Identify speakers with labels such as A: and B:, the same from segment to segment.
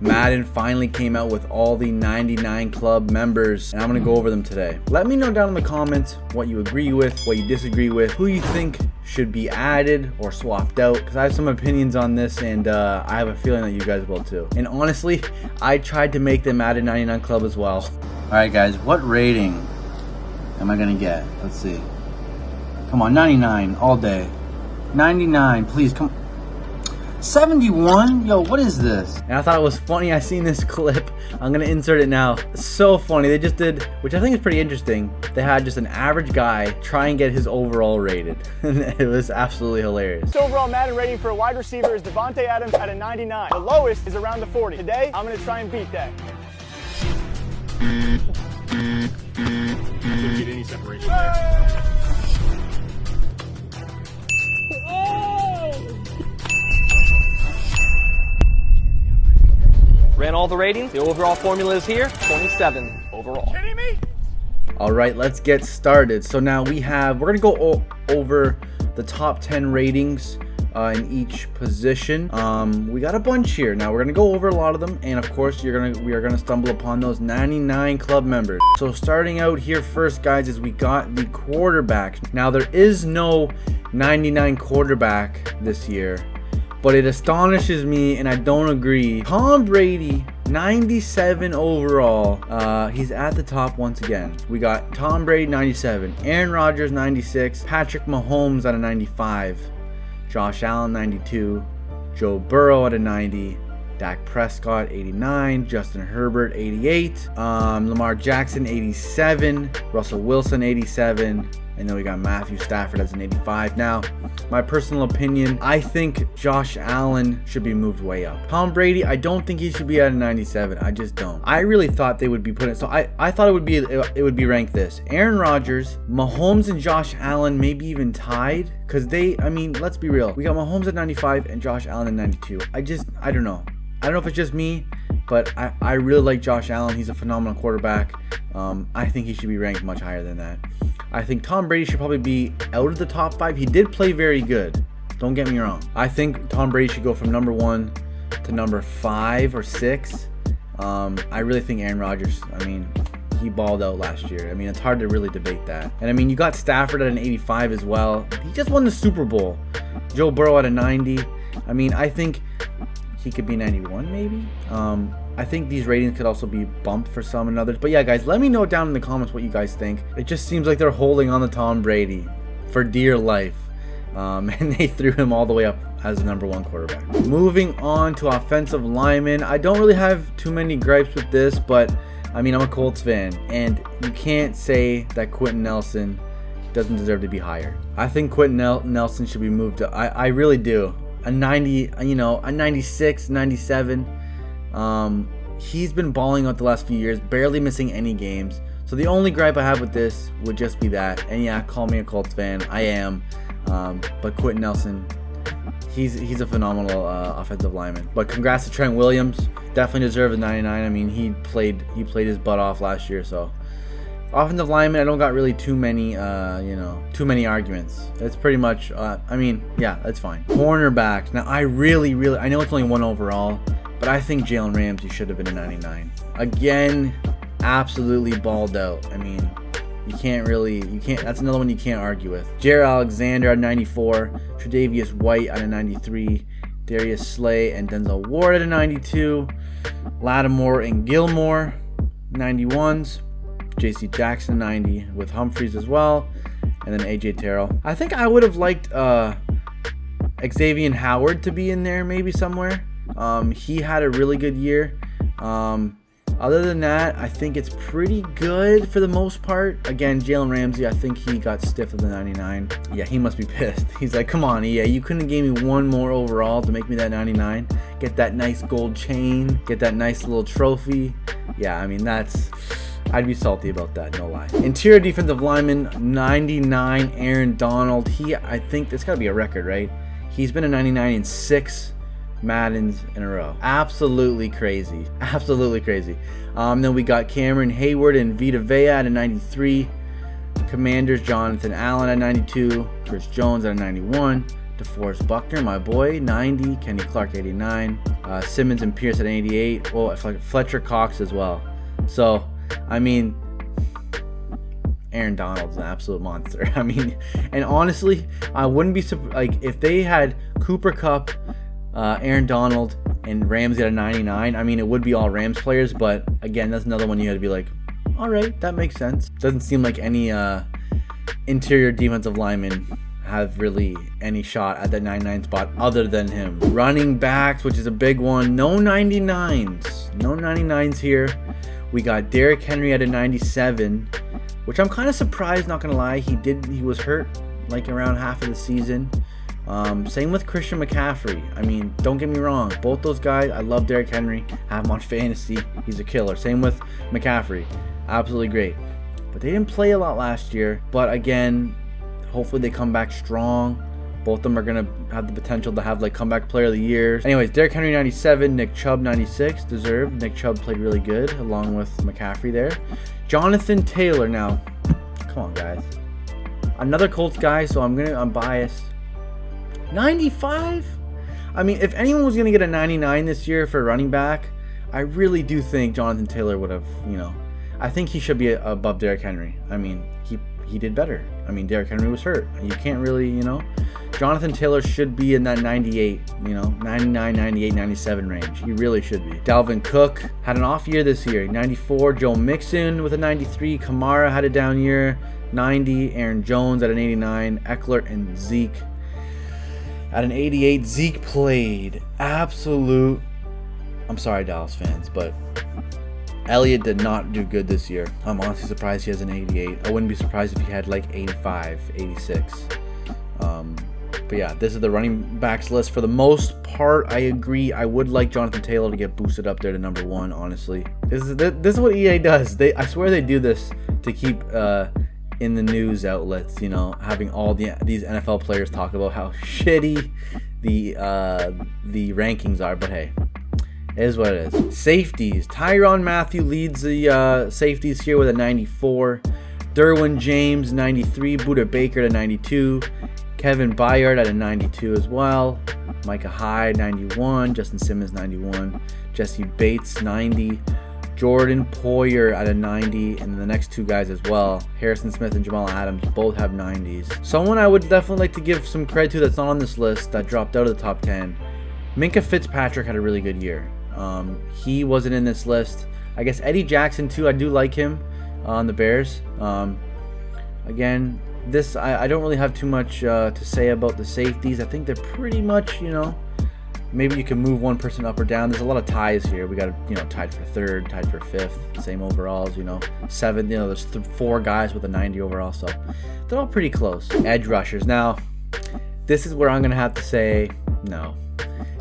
A: Madden finally came out with all the 99 club members, and I'm going to go over them today. Let me know down in the comments what you agree with, what you disagree with, who you think should be added or swapped out, because I have some opinions on this, and I have a feeling that you guys will too. And honestly, I tried to make the Madden 99 club as well. Alright guys, what rating am I going to get? Let's see. Come on, 99 all day. 99, please, come. 71? Yo, what is this? And I thought it was funny. I seen this clip. I'm gonna insert it now. It's so funny. They just did, which I think is pretty interesting. They had just an average guy try and get his overall rated. And it was absolutely hilarious.
B: The overall Madden rating for a wide receiver is Davante Adams at a 99. The lowest is around the 40. Today, I'm gonna try and beat that.
C: Didn't get any separation there.
D: Ran all the ratings. The overall formula is here. 27 overall.
B: Kidding me?
A: All right, let's get started. So now we're gonna go over the top 10 ratings in each position. We got a bunch here. Now we're gonna go over a lot of them, and of course we are gonna stumble upon those 99 club members. So starting out here first, guys, is we got the quarterback. Now there is no 99 quarterback this year, but it astonishes me, and I don't agree. Tom Brady, 97 overall. He's at the top once again. We got Tom Brady, 97. Aaron Rodgers, 96. Patrick Mahomes at a 95. Josh Allen, 92. Joe Burrow at a 90. Dak Prescott, 89. Justin Herbert, 88. Lamar Jackson, 87. Russell Wilson, 87. And then we got Matthew Stafford as an 85. Now, my personal opinion, I think Josh Allen should be moved way up. Tom Brady, I don't think he should be at a 97. I just don't. I really thought they would be putting, so I thought it would be ranked this. Aaron Rodgers, Mahomes, and Josh Allen maybe even tied, because I mean, let's be real. We got Mahomes at 95 and Josh Allen at 92. I don't know. I don't know if it's just me, but I really like Josh Allen. He's a phenomenal quarterback. I think he should be ranked much higher than that. I think Tom Brady should probably be out of the top 5. He did play very good. Don't get me wrong. I think Tom Brady should go from number 1 to number 5 or 6. I really think Aaron Rodgers, I mean, he balled out last year. I mean, it's hard to really debate that. And I mean, you got Stafford at an 85 as well. He just won the Super Bowl. Joe Burrow at a 90. I mean, I think he could be 91 maybe. I think these ratings could also be bumped for some and others. But yeah, guys, let me know down in the comments what you guys think. It just seems like they're holding on to Tom Brady for dear life. And they threw him all the way up as the number 1 quarterback. Moving on to offensive linemen. I don't really have too many gripes with this, but I mean, I'm a Colts fan, and you can't say that Quentin Nelson doesn't deserve to be higher. I think Quentin Nelson should be moved to, I really do. A 90, you know, a 96, 97. He's been balling out the last few years, barely missing any games. So the only gripe I have with this would just be that. And yeah, call me a Colts fan. I am. But Quentin Nelson, he's a phenomenal offensive lineman. But congrats to Trent Williams. Definitely deserves a 99. I mean, he played his butt off last year. So offensive lineman, I don't got really too many arguments. It's pretty much, I mean, yeah, that's fine. Cornerback. Now, I know it's only 1 overall, but I think Jalen Ramsey should have been a 99. Again, absolutely balled out. I mean, you can't, that's another one you can't argue with. Jared Alexander at 94. Tre'Davious White at a 93. Darius Slay and Denzel Ward at a 92. Lattimore and Gilmore, 91s. JC Jackson, 90, with Humphreys as well. And then AJ Terrell. I think I would have liked Xavier Howard to be in there maybe somewhere. He had a really good year. Other than that, I think it's pretty good for the most part. Again, Jalen Ramsey, I think he got stiff of the 99. Yeah, he must be pissed. He's like, come on, EA, you couldn't give me 1 more overall to make me that 99. Get that nice gold chain, get that nice little trophy. Yeah, I mean, I'd be salty about that, no lie. Interior defensive lineman, 99, Aaron Donald. I think it's got to be a record, right? He's been a 99 in 6 Maddens in a row. Absolutely crazy. Absolutely crazy. Then we got Cameron Hayward and Vita Vea at a 93. Commanders, Jonathan Allen at 92. Chris Jones at a 91. DeForest Buckner, my boy, 90. Kenny Clark, 89. Simmons and Pierce at 88. Well, Fletcher Cox as well. So, I mean, Aaron Donald's an absolute monster. I mean, and honestly, I wouldn't be like if they had Cooper Kupp, Aaron Donald, and Ramsey at a 99. I mean, it would be all Rams players, but again, that's another one you had to be like, all right, that makes sense. Doesn't seem like any interior defensive linemen have really any shot at that 99 spot other than him. Running backs, which is a big one. No 99s. No 99s here. We got Derrick Henry at a 97. Which I'm kind of surprised, not gonna lie. He was hurt like around half of the season. Same with Christian McCaffrey. I mean, don't get me wrong, both those guys, I love Derrick Henry, have him on fantasy, he's a killer. Same with McCaffrey, absolutely great. But they didn't play a lot last year. But again, hopefully they come back strong. Both of them are gonna have the potential to have like comeback player of the year. Anyways, Derrick Henry 97, Nick Chubb 96, deserved. Nick Chubb played really good along with McCaffrey there. Jonathan Taylor, now, come on guys. Another Colts guy, so I'm biased. 95? I mean, if anyone was gonna get a 99 this year for running back, I really do think Jonathan Taylor would have, you know, I think he should be above Derrick Henry. I mean, he did better. I mean, Derrick Henry was hurt. You can't really, you know. Jonathan Taylor should be in that 98, you know, 99, 98, 97 range. He really should be. Dalvin Cook had an off year this year. 94. Joe Mixon with a 93. Kamara had a down year. 90. Aaron Jones at an 89. Eckler and Zeke at an 88. Zeke played absolute. I'm sorry, Dallas fans, but Elliott did not do good this year. I'm honestly surprised he has an 88. I wouldn't be surprised if he had like 85, 86. But yeah, this is the running backs list. For the most part, I agree. I would like Jonathan Taylor to get boosted up there to number 1, honestly. This is what EA does. I swear they do this to keep in the news outlets, you know, having all these NFL players talk about how shitty the rankings are. But hey, it is what it is. Safeties. Tyrann Mathieu leads the safeties here with a 94. Derwin James, 93. Budda Baker at a 92. Kevin Byard at a 92 as well. Micah Hyde, 91. Justin Simmons, 91. Jesse Bates, 90. Jordan Poyer at a 90. And then the next two guys as well, Harrison Smith and Jamal Adams, both have 90s. Someone I would definitely like to give some credit to that's not on this list, that dropped out of the top 10. Minkah Fitzpatrick had a really good year. He wasn't in this list. I guess Eddie Jackson too. I do like him on the Bears. Again, this I don't really have too much to say about the safeties. I think they're pretty much, you know, maybe you can move one person up or down. There's a lot of ties here. We got, you know, tied for 3rd, tied for 5th, same overalls, you know, 7th. You know, there's 4 guys with a 90 overall, so they're all pretty close. Edge rushers. Now, this is where I'm gonna have to say no.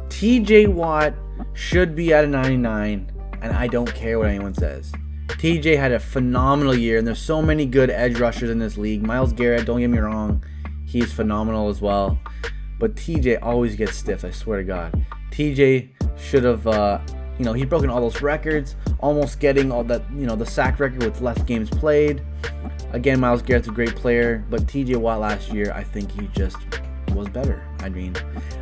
A: TJ Watt should be at a 99, and I don't care what anyone says. TJ had a phenomenal year, and there's so many good edge rushers in this league. Myles Garrett, don't get me wrong, he's phenomenal as well. But TJ always gets stiffed, I swear to God. TJ should have, you know, he's broken all those records, almost getting all that, you know, the sack record with less games played. Again, Myles Garrett's a great player, but TJ Watt last year, I think he just was better. I mean,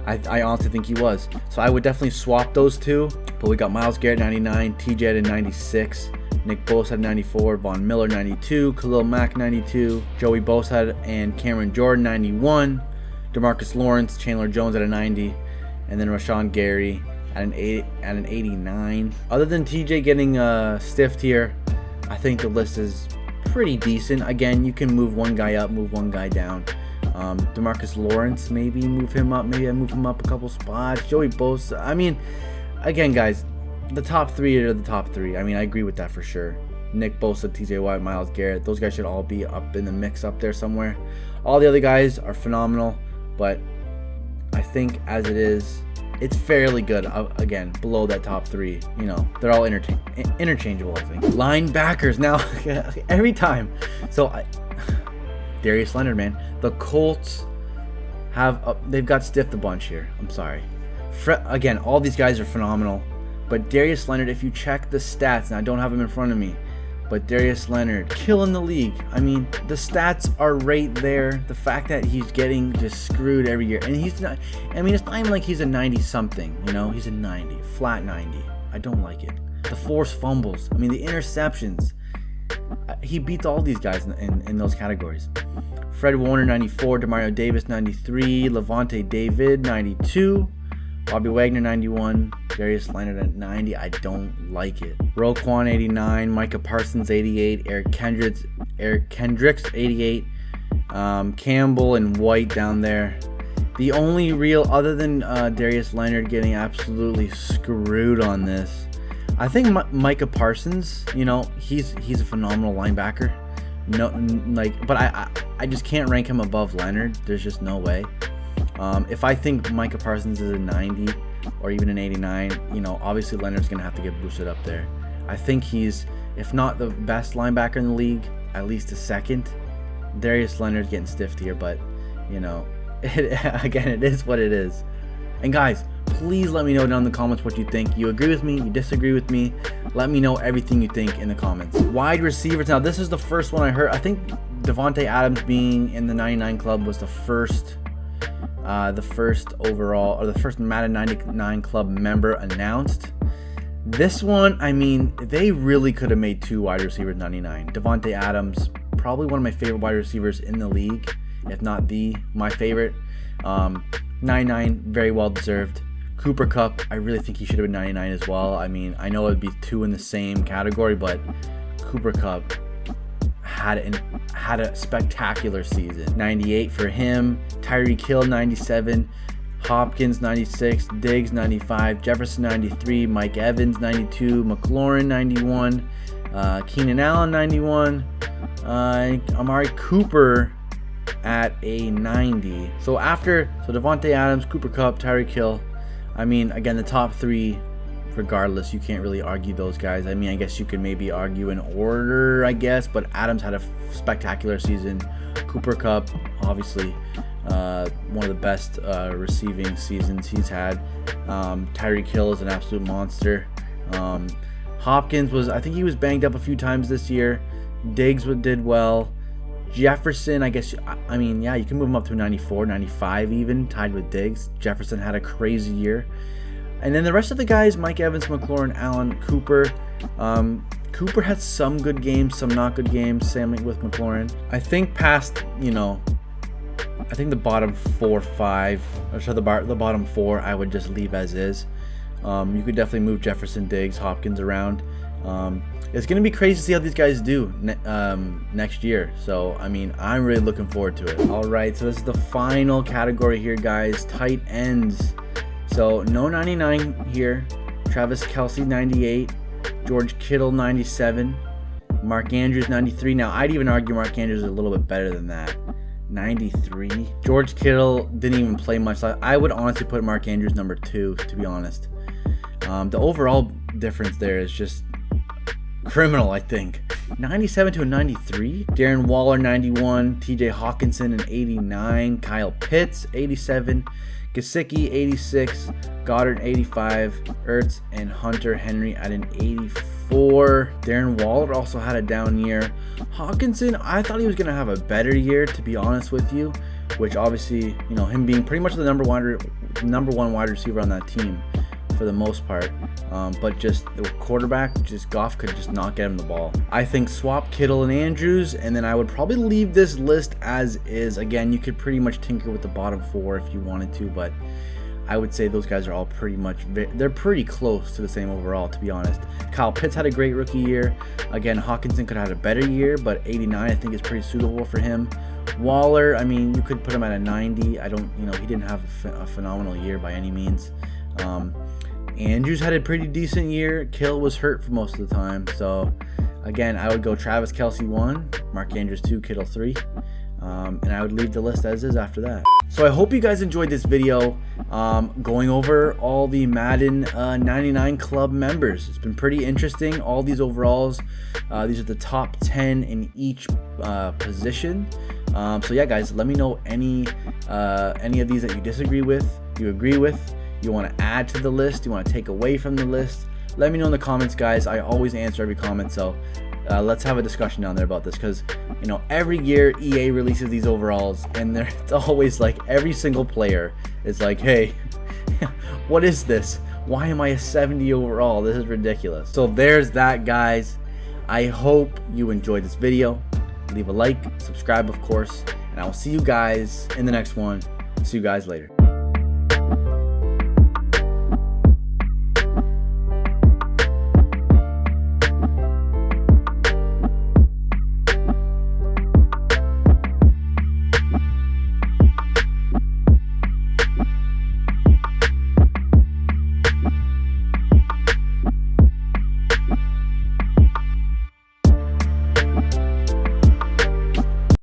A: I honestly think he was. So I would definitely swap those two. But we got Myles Garrett 99, TJ at 96, Nick Bosa at 94, Von Miller 92, Khalil Mack 92, Joey Bosa and Cameron Jordan 91, DeMarcus Lawrence, Chandler Jones at a 90, and then Rashawn Gary at an 89. Other than TJ getting stiffed here, I think the list is pretty decent. Again, you can move one guy up, move one guy down. DeMarcus Lawrence, maybe move him up. Maybe I move him up a couple spots. Joey Bosa. I mean, again, guys, the top 3 are the top 3. I mean, I agree with that for sure. Nick Bosa, TJ Watt, Myles Garrett. Those guys should all be up in the mix up there somewhere. All the other guys are phenomenal, but I think as it is, it's fairly good. Again, below that top 3. You know, they're all interchangeable, I think. Linebackers. Now, every time. So, Darius Leonard, man. The Colts they've got stiffed a bunch here. I'm sorry. Again, all these guys are phenomenal. But Darius Leonard, if you check the stats, and I don't have him in front of me, But Darius Leonard killing the league. I mean, the stats are right there. The fact that he's getting just screwed every year, and he's not. I mean, it's not even like he's a 90 something. You know, he's a 90, flat 90. I don't like it. The forced fumbles. I mean, the interceptions. He beats all these guys in those categories. Fred Warner 94, Demario Davis 93, Levante David 92, Bobby Wagner 91, Darius Leonard at 90. I don't like it. Roquan 89, Micah Parsons 88, Eric Kendricks 88, Campbell and White down there. The only real, other than Darius Leonard getting absolutely screwed on this, I think Micah Parsons, you know, he's a phenomenal linebacker. No, like, but I just can't rank him above Leonard. There's just no way. If I think Micah Parsons is a 90 or even an 89, you know, obviously Leonard's gonna have to get boosted up there. I think he's, if not the best linebacker in the league, at least a second. Darius Leonard's getting stiffed here, but you know, again, it is what it is. And guys, please let me know down in the comments what you think. You agree with me? You disagree with me? Let me know everything you think in the comments. Wide receivers. Now, this is the first one I heard. I think Davante Adams being in the 99 club was the first overall, or the first Madden 99 club member announced. This one, I mean, they really could have made 2 wide receivers 99. Davante Adams, probably one of my favorite wide receivers in the league, if not my favorite. 99, very well deserved. Cooper Kupp, I really think he should have been 99 as well. I mean, I know it would be 2 in the same category, but Cooper Kupp had a spectacular season. 98 for him. Tyreek Hill 97, Hopkins 96, Diggs 95, Jefferson 93, Mike Evans 92, McLaurin 91, Keenan Allen 91, Amari Cooper at a 90. So Davante Adams, Cooper Kupp, Tyreek Hill. I mean, again, the top 3, regardless, you can't really argue those guys. I mean, I guess you could maybe argue in order, I guess, but Adams had a spectacular season. Cooper Kupp, obviously, one of the best receiving seasons he's had. Tyreek Hill is an absolute monster. Hopkins I think he was banged up a few times this year. Diggs did well. Jefferson, I guess, I mean, yeah, you can move him up to 94, 95 even, tied with Diggs. Jefferson had a crazy year. And then the rest of the guys, Mike Evans, McLaurin, Allen, Cooper. Cooper had some good games, some not good games, same with McLaurin. I think past, you know, I think the bottom 4, 5, or so the bottom 4, I would just leave as is. You could definitely move Jefferson, Diggs, Hopkins around. It's going to be crazy to see how these guys do next year. So, I mean, I'm really looking forward to it. All right, so this is the final category here, guys. Tight ends. So, no 99 here. Travis Kelce, 98. George Kittle, 97. Mark Andrews, 93. Now, I'd even argue Mark Andrews is a little bit better than that. 93. George Kittle didn't even play much. I would honestly put Mark Andrews number 2, to be honest. The overall difference there is just criminal, I think. 97 to a 93. Darren Waller 91, TJ Hawkinson an 89, Kyle Pitts 87, Gesicki 86, Goddard 85, Ertz and Hunter Henry at an 84. Darren Waller also had a down year. Hawkinson, I thought he was going to have a better year, to be honest with you, which obviously, you know, him being pretty much the number one wide receiver on that team for the most part, but just the quarterback, just Goff could just not get him the ball. I think swap Kittle and Andrews, and then I would probably leave this list as is. Again, you could pretty much tinker with the bottom 4 if you wanted to, but I would say those guys are all pretty much, they're pretty close to the same overall, to be honest. Kyle Pitts had a great rookie year. Again, Hawkinson could have had a better year, but 89 I think is pretty suitable for him. Waller, I mean, you could put him at a 90. I don't, you know, he didn't have a phenomenal year by any means. Andrews had a pretty decent year. Kittle was hurt for most of the time. So, again, I would go Travis Kelce 1, Mark Andrews 2, Kittle 3. And I would leave the list as is after that. So I hope you guys enjoyed this video going over all the Madden 99 club members. It's been pretty interesting. All these overalls, these are the top 10 in each position. So yeah, guys, let me know any of these that you disagree with, you agree with, you want to add to the list, you want to take away from the list. let me know in the comments, guys. I always answer every comment, so let's have a discussion down there about this, because you know, every year EA releases these overalls, and it's always like every single player is like, hey, what is this? Why am I a 70 overall? This is ridiculous. So there's that, guys. I hope you enjoyed this video. Leave a like, subscribe, of course, and I will see you guys in the next one. See you guys later.